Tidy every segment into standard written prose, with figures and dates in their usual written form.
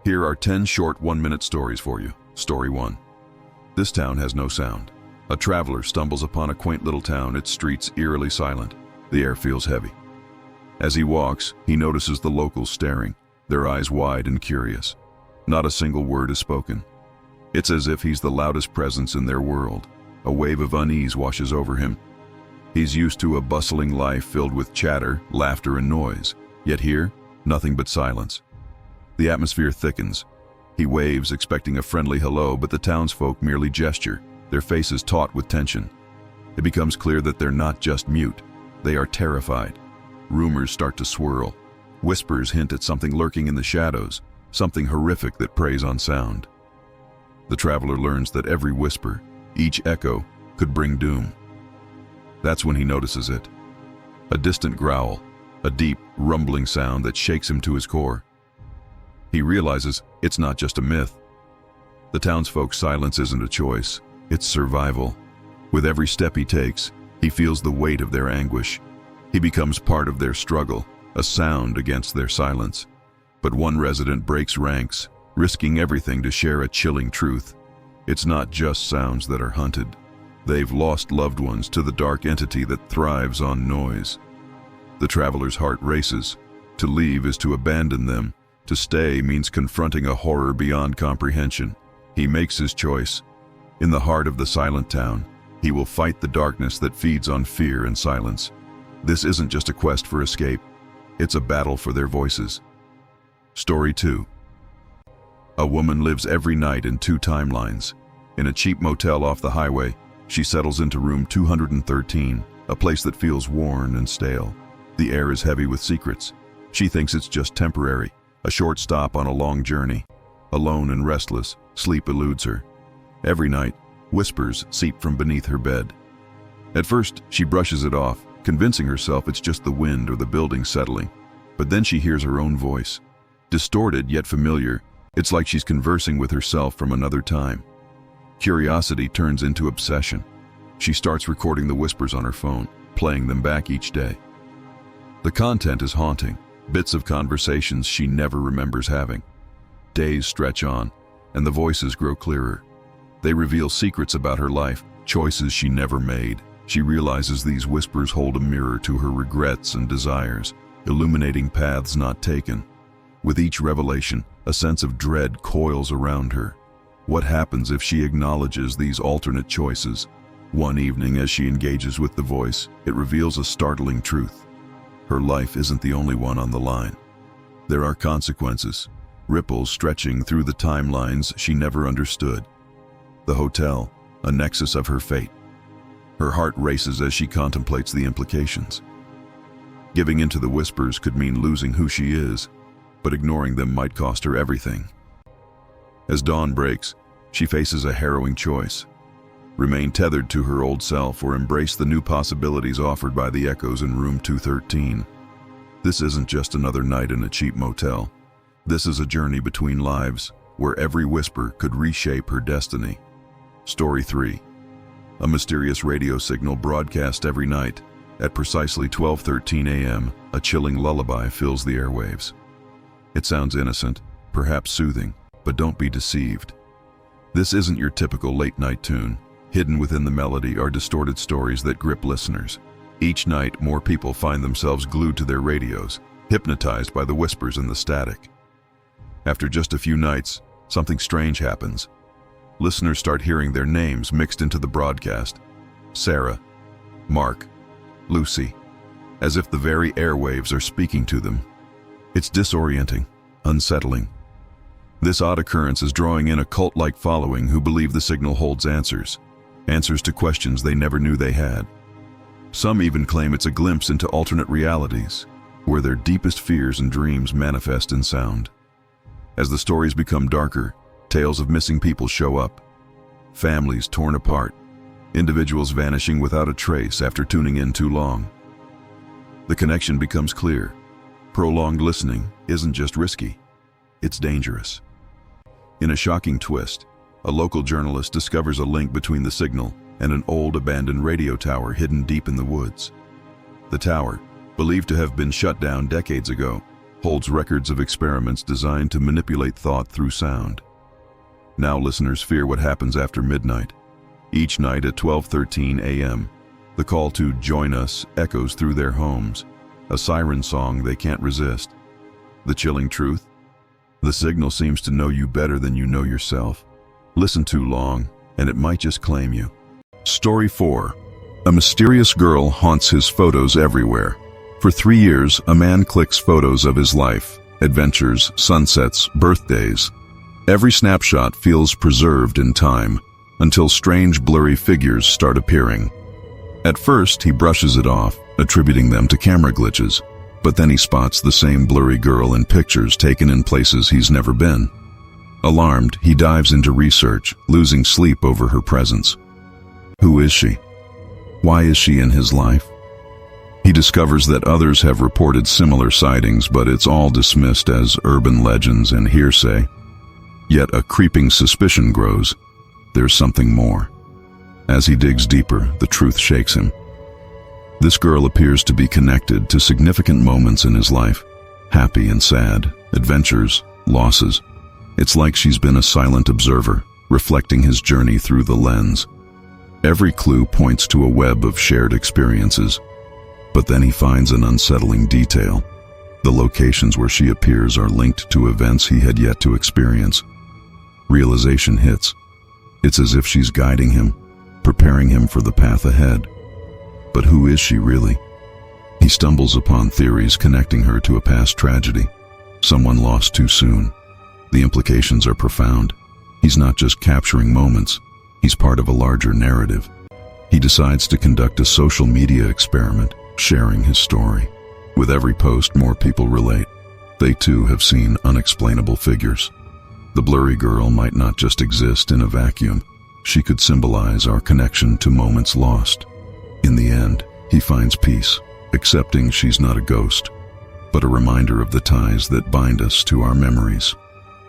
Here are 10 short 1-minute stories for you. Story 1. This town has no sound. A traveler stumbles upon a quaint little town, its streets eerily silent. The air feels heavy. As he walks, he notices the locals staring, their eyes wide and curious. Not a single word is spoken. It's as if he's the loudest presence in their world. A wave of unease washes over him. He's used to a bustling life filled with chatter, laughter, and noise. Yet here, nothing but silence. The atmosphere thickens. He waves, expecting a friendly hello, but the townsfolk merely gesture, their faces taut with tension. It becomes clear that they're not just mute. They are terrified. Rumors start to swirl. Whispers hint at something lurking in the shadows, something horrific that preys on sound. The traveler learns that every whisper, each echo, could bring doom. That's when he notices it. A distant growl, a deep, rumbling sound that shakes him to his core. He realizes it's not just a myth. The townsfolk's silence isn't a choice, it's survival. With every step he takes, he feels the weight of their anguish. He becomes part of their struggle, a sound against their silence. But one resident breaks ranks, risking everything to share a chilling truth. It's not just sounds that are hunted. They've lost loved ones to the dark entity that thrives on noise. The traveler's heart races. To leave is to abandon them. To stay means confronting a horror beyond comprehension. He makes his choice. In the heart of the silent town, he will fight the darkness that feeds on fear and silence. This isn't just a quest for escape. It's a battle for their voices. Story 2. A woman lives every night in 2 timelines. In a cheap motel off the highway, she settles into room 213, a place that feels worn and stale. The air is heavy with secrets. She thinks it's just temporary, a short stop on a long journey. Alone and restless, sleep eludes her. Every night, whispers seep from beneath her bed. At first, she brushes it off, convincing herself it's just the wind or the building settling. But then she hears her own voice. Distorted yet familiar, it's like she's conversing with herself from another time. Curiosity turns into obsession. She starts recording the whispers on her phone, playing them back each day. The content is haunting, bits of conversations she never remembers having. Days stretch on, and the voices grow clearer. They reveal secrets about her life, choices she never made. She realizes these whispers hold a mirror to her regrets and desires, illuminating paths not taken. With each revelation, a sense of dread coils around her. What happens if she acknowledges these alternate choices? One evening, as she engages with the voice, it reveals a startling truth. Her life isn't the only one on the line. There are consequences, ripples stretching through the timelines she never understood. The hotel, a nexus of her fate. Her heart races as she contemplates the implications. Giving into the whispers could mean losing who she is, but ignoring them might cost her everything. As dawn breaks, she faces a harrowing choice. Remain tethered to her old self or embrace the new possibilities offered by the echoes in room 213. This isn't just another night in a cheap motel. This is a journey between lives, where every whisper could reshape her destiny. Story 3. A mysterious radio signal broadcast every night. At precisely 12:13 a.m., a chilling lullaby fills the airwaves. It sounds innocent, perhaps soothing, but don't be deceived. This isn't your typical late-night tune. Hidden within the melody are distorted stories that grip listeners. Each night, more people find themselves glued to their radios, hypnotized by the whispers and the static. After just a few nights, something strange happens. Listeners start hearing their names mixed into the broadcast. Sarah, Mark, Lucy, as if the very airwaves are speaking to them. It's disorienting, unsettling. This odd occurrence is drawing in a cult-like following who believe the signal holds answers to questions they never knew they had. Some even claim it's a glimpse into alternate realities, where their deepest fears and dreams manifest in sound. As the stories become darker, tales of missing people show up. Families torn apart, individuals vanishing without a trace after tuning in too long. The connection becomes clear. Prolonged listening isn't just risky, it's dangerous. In a shocking twist, a local journalist discovers a link between the signal and an old abandoned radio tower hidden deep in the woods. The tower, believed to have been shut down decades ago, holds records of experiments designed to manipulate thought through sound. Now listeners fear what happens after midnight. Each night at 12:13 a.m., the call to join us echoes through their homes, a siren song they can't resist. The chilling truth? The signal seems to know you better than you know yourself. Listen too long, and it might just claim you. Story 4. A mysterious girl haunts his photos everywhere. For 3 years, a man clicks photos of his life, adventures, sunsets, birthdays. Every snapshot feels preserved in time, until strange blurry figures start appearing. At first, he brushes it off, attributing them to camera glitches, but then he spots the same blurry girl in pictures taken in places he's never been. Alarmed, he dives into research, losing sleep over her presence. Who is she? Why is she in his life? He discovers that others have reported similar sightings, but it's all dismissed as urban legends and hearsay. Yet a creeping suspicion grows. There's something more. As he digs deeper, the truth shakes him. This girl appears to be connected to significant moments in his life, happy and sad, adventures, losses. It's like she's been a silent observer, reflecting his journey through the lens. Every clue points to a web of shared experiences. But then he finds an unsettling detail. The locations where she appears are linked to events he had yet to experience. Realization hits. It's as if she's guiding him, preparing him for the path ahead. But who is she really? He stumbles upon theories connecting her to a past tragedy, someone lost too soon. The implications are profound. He's not just capturing moments, he's part of a larger narrative. He decides to conduct a social media experiment, sharing his story. With every post, more people relate. They too have seen unexplainable figures. The blurry girl might not just exist in a vacuum. She could symbolize our connection to moments lost. In the end, he finds peace, accepting she's not a ghost, but a reminder of the ties that bind us to our memories.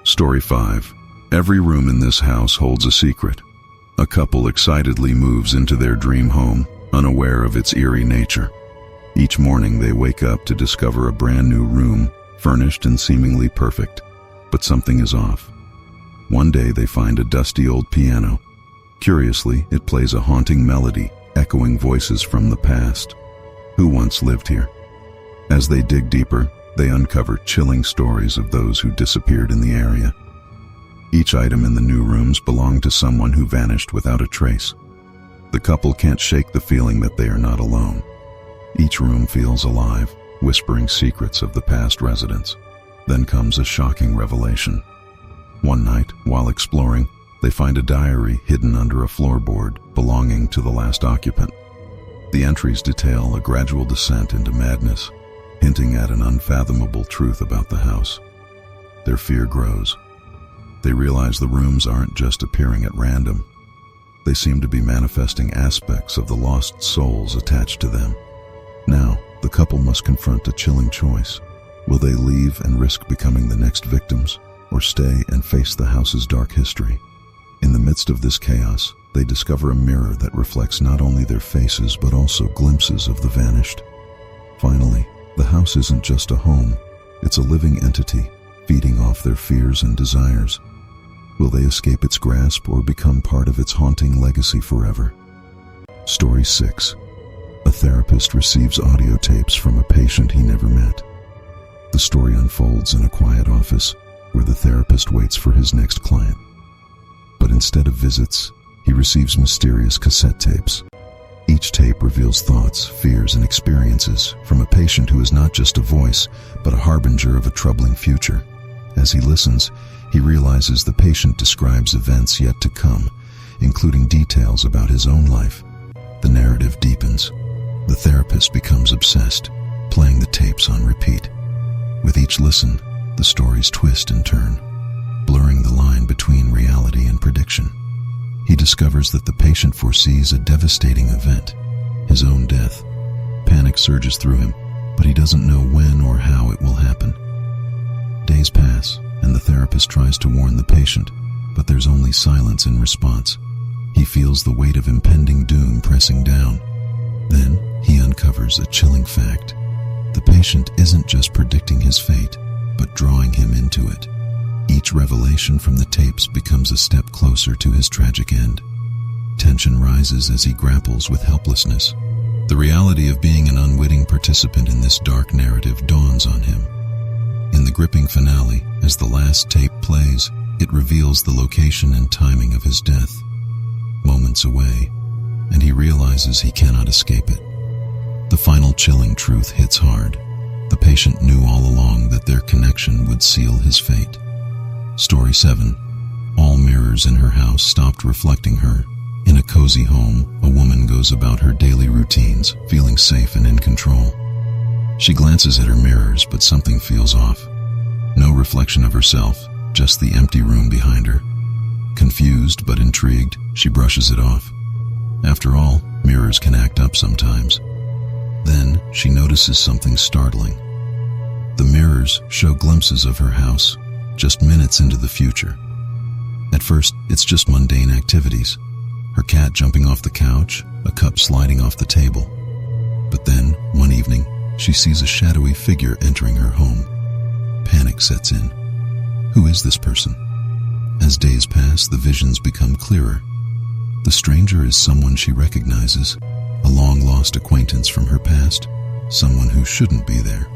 Story 5. Every room in this house holds a secret. A couple excitedly moves into their dream home, unaware of its eerie nature. Each morning they wake up to discover a brand new room, furnished and seemingly perfect. But something is off. One day they find a dusty old piano. Curiously, it plays a haunting melody, echoing voices from the past. Who once lived here? As they dig deeper, they uncover chilling stories of those who disappeared in the area. Each item in the new rooms belonged to someone who vanished without a trace. The couple can't shake the feeling that they are not alone. Each room feels alive, whispering secrets of the past residents. Then comes a shocking revelation. One night, while exploring, they find a diary hidden under a floorboard belonging to the last occupant. The entries detail a gradual descent into madness, hinting at an unfathomable truth about the house. Their fear grows. They realize the rooms aren't just appearing at random. They seem to be manifesting aspects of the lost souls attached to them. Now, the couple must confront a chilling choice. Will they leave and risk becoming the next victims, or stay and face the house's dark history? In the midst of this chaos, they discover a mirror that reflects not only their faces but also glimpses of the vanished. Finally, the house isn't just a home, it's a living entity, feeding off their fears and desires. Will they escape its grasp or become part of its haunting legacy forever? Story 6. A therapist receives audio tapes from a patient he never met. The story unfolds in a quiet office where the therapist waits for his next client. But instead of visits, he receives mysterious cassette tapes. Each tape reveals thoughts, fears, and experiences from a patient who is not just a voice, but a harbinger of a troubling future. As he listens, he realizes the patient describes events yet to come, including details about his own life. The narrative deepens. The therapist becomes obsessed, playing the tapes on repeat. With each listen, the stories twist and turn, blurring the line between reality and prediction. He discovers that the patient foresees a devastating event, his own death. Panic surges through him, but he doesn't know when or how it will happen. Days pass, and the therapist tries to warn the patient, but there's only silence in response. He feels the weight of impending doom pressing down. Then he uncovers a chilling fact. The The patient isn't just predicting his fate, but drawing him into it. Each revelation from the tapes becomes a step closer to his tragic end. Tension rises as he grapples with helplessness. The reality of being an unwitting participant in this dark narrative dawns on him. In the gripping finale, as the last tape plays, it reveals the location and timing of his death. Moments away, and he realizes he cannot escape it. The final chilling truth hits hard. The patient knew all along that their connection would seal his fate. Story 7. All mirrors in her house stopped reflecting her. In a cozy home, a woman goes about her daily routines, feeling safe and in control. She glances at her mirrors, but something feels off. No reflection of herself, just the empty room behind her. Confused but intrigued, she brushes it off. After all, mirrors can act up sometimes. Then, she notices something startling. The mirrors show glimpses of her house, just minutes into the future. At first, it's just mundane activities. Her cat jumping off the couch, a cup sliding off the table. But then, one evening, she sees a shadowy figure entering her home. Panic sets in. Who is this person? As days pass, the visions become clearer. The stranger is someone she recognizes, a long-lost acquaintance from her past, someone who shouldn't be there.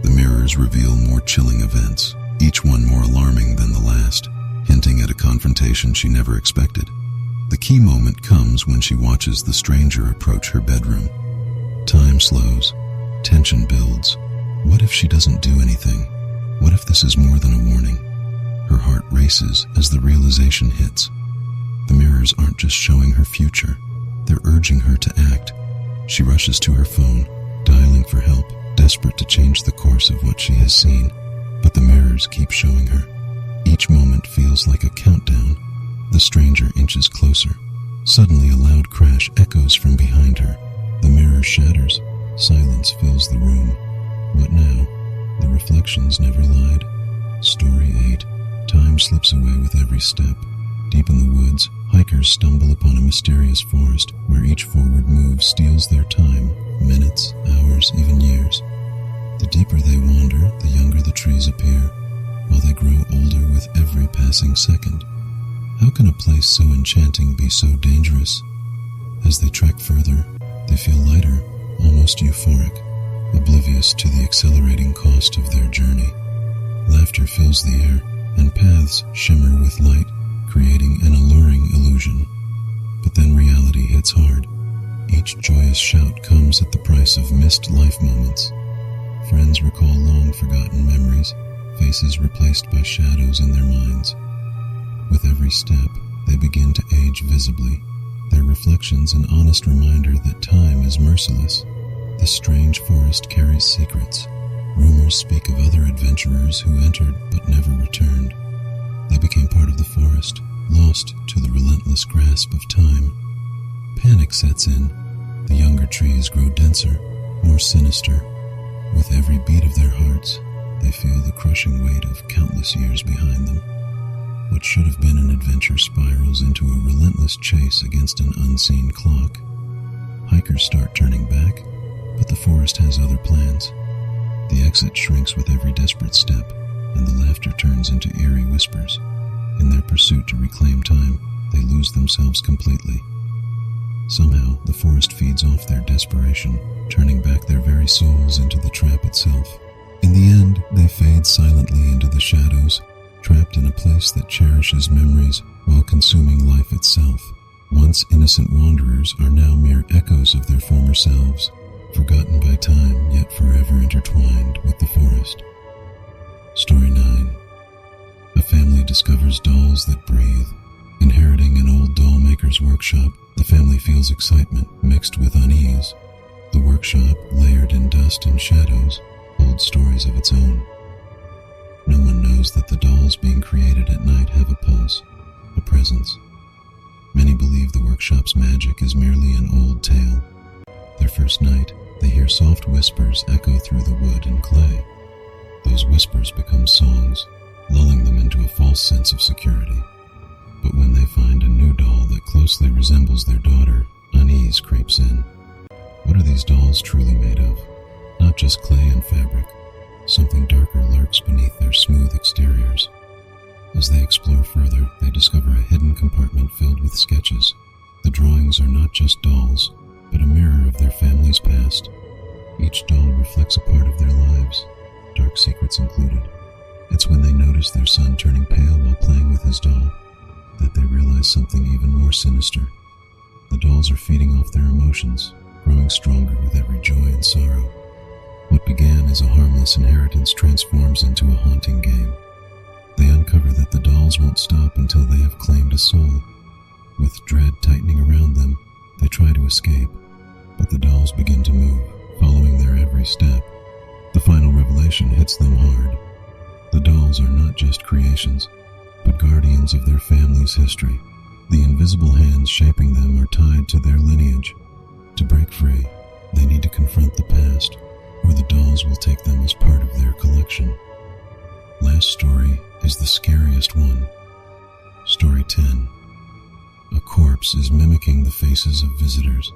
The mirrors reveal more chilling events, each one more alarming than the last, hinting at a confrontation she never expected. The key moment comes when she watches the stranger approach her bedroom. Time slows. Tension builds. What if she doesn't do anything? What if this is more than a warning? Her heart races as the realization hits. The mirrors aren't just showing her future. They're urging her to act. She rushes to her phone, dialing for help, desperate to change the course of what she has seen. But the mirrors keep showing her. Each moment feels like a countdown. The stranger inches closer. Suddenly a loud crash echoes from behind her. The mirror shatters. Silence fills the room. What now? The reflections never lied. Story 8. Time slips away with every step. Deep in the woods, hikers stumble upon a mysterious forest where each forward move steals their time, minutes, hours, even years. The deeper they wander, the younger the trees appear, while they grow older with every passing second. How can a place so enchanting be so dangerous? As they trek further, they feel lighter, almost euphoric, oblivious to the accelerating cost of their journey. Laughter fills the air, and paths shimmer with light, creating an alluring illusion. But then reality hits hard. Each joyous shout comes at the price of missed life moments. Friends recall long-forgotten memories, faces replaced by shadows in their minds. With every step, they begin to age visibly, their reflections an honest reminder that time is merciless. This strange forest carries secrets. Rumors speak of other adventurers who entered but never returned. They became part of the forest, lost to the relentless grasp of time. Panic sets in. The younger trees grow denser, more sinister. With every beat of their hearts, they feel the crushing weight of countless years behind them. What should have been an adventure spirals into a relentless chase against an unseen clock. Hikers start turning back, but the forest has other plans. The exit shrinks with every desperate step, and the laughter turns into eerie whispers. In their pursuit to reclaim time, they lose themselves completely. Somehow, the forest feeds off their desperation, turning back their very souls into the trap itself. In the end, they fade silently into the shadows, trapped in a place that cherishes memories while consuming life itself. Once innocent wanderers are now mere echoes of their former selves, forgotten by time yet forever intertwined with the forest. Story 9. A family discovers dolls that breathe. Inheriting an old doll maker's workshop, the family feels excitement mixed with unease. The workshop, layered in dust and shadows, holds stories of its own. No one knows that the dolls being created at night have a pulse, a presence. Many believe the workshop's magic is merely an old tale. Their first night, they hear soft whispers echo through the wood and clay. Those whispers become songs, lulling them into a false sense of security. But when they find a new doll that closely resembles their daughter, unease creeps in. What are these dolls truly made of? not just clay and fabric. Something darker lurks beneath their smooth exteriors. As they explore further, they discover a hidden compartment filled with sketches. The drawings are not just dolls, but a mirror of their family's past. Each doll reflects a part of their lives, dark secrets included. It's when they notice their son turning pale while playing with his doll that they realize something even more sinister. The dolls are feeding off their emotions, growing stronger with every joy and sorrow. What began as a harmless inheritance transforms into a haunting game. They uncover that the dolls won't stop until they have claimed a soul. With dread tightening around them, they try to escape, but the dolls begin to move, following their every step. The final revelation hits them hard. The dolls are not just creations, but guardians of their family's history. The invisible hands shaping them are tied to their lineage. To break free, they need to confront the past, or the dolls will take them as part of their collection. Last story is the scariest one. Story 10. A corpse is mimicking the faces of visitors.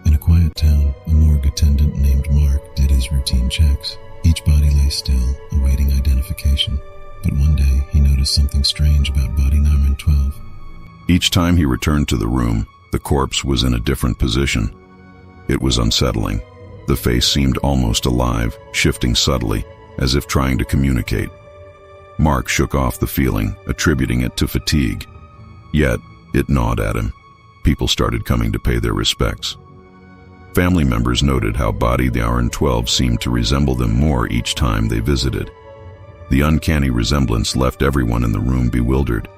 In a quiet town, a morgue attendant named Mark did his routine checks. Each body lay still, awaiting identification. But one day, he noticed something strange about body number 12. Each time he returned to the room, the corpse was in a different position. It was unsettling. The face seemed almost alive, shifting subtly, as if trying to communicate. Mark shook off the feeling, attributing it to fatigue. Yet, it gnawed at him. People started coming to pay their respects. Family members noted how body the RN12 seemed to resemble them more each time they visited. The uncanny resemblance left everyone in the room bewildered.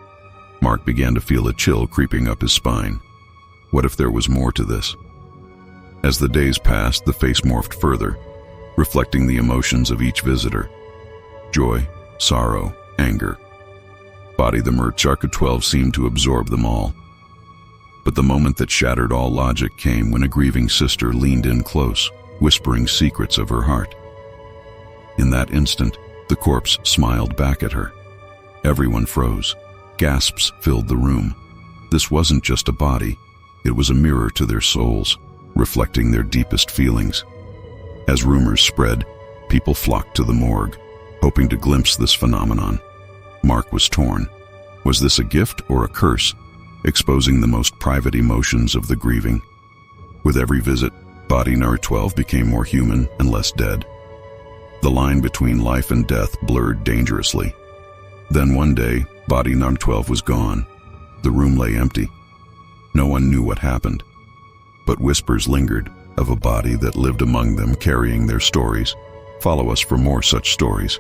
Mark began to feel a chill creeping up his spine. What if there was more to this? As the days passed, the face morphed further, reflecting the emotions of each visitor. Joy, sorrow, anger. Body the Mercharka 12 seemed to absorb them all. But the moment that shattered all logic came when a grieving sister leaned in close, whispering secrets of her heart. In that instant, the corpse smiled back at her. Everyone froze. Gasps filled the room. This wasn't just a body, it was a mirror to their souls, reflecting their deepest feelings. As rumors spread, people flocked to the morgue, hoping to glimpse this phenomenon. Mark was torn. Was this a gift or a curse, exposing the most private emotions of the grieving? With every visit, body number 12 became more human and less dead. The line between life and death blurred dangerously. Then one day, body number 12 was gone. The room lay empty. No one knew what happened, but whispers lingered of a body that lived among them carrying their stories. Follow us for more such stories.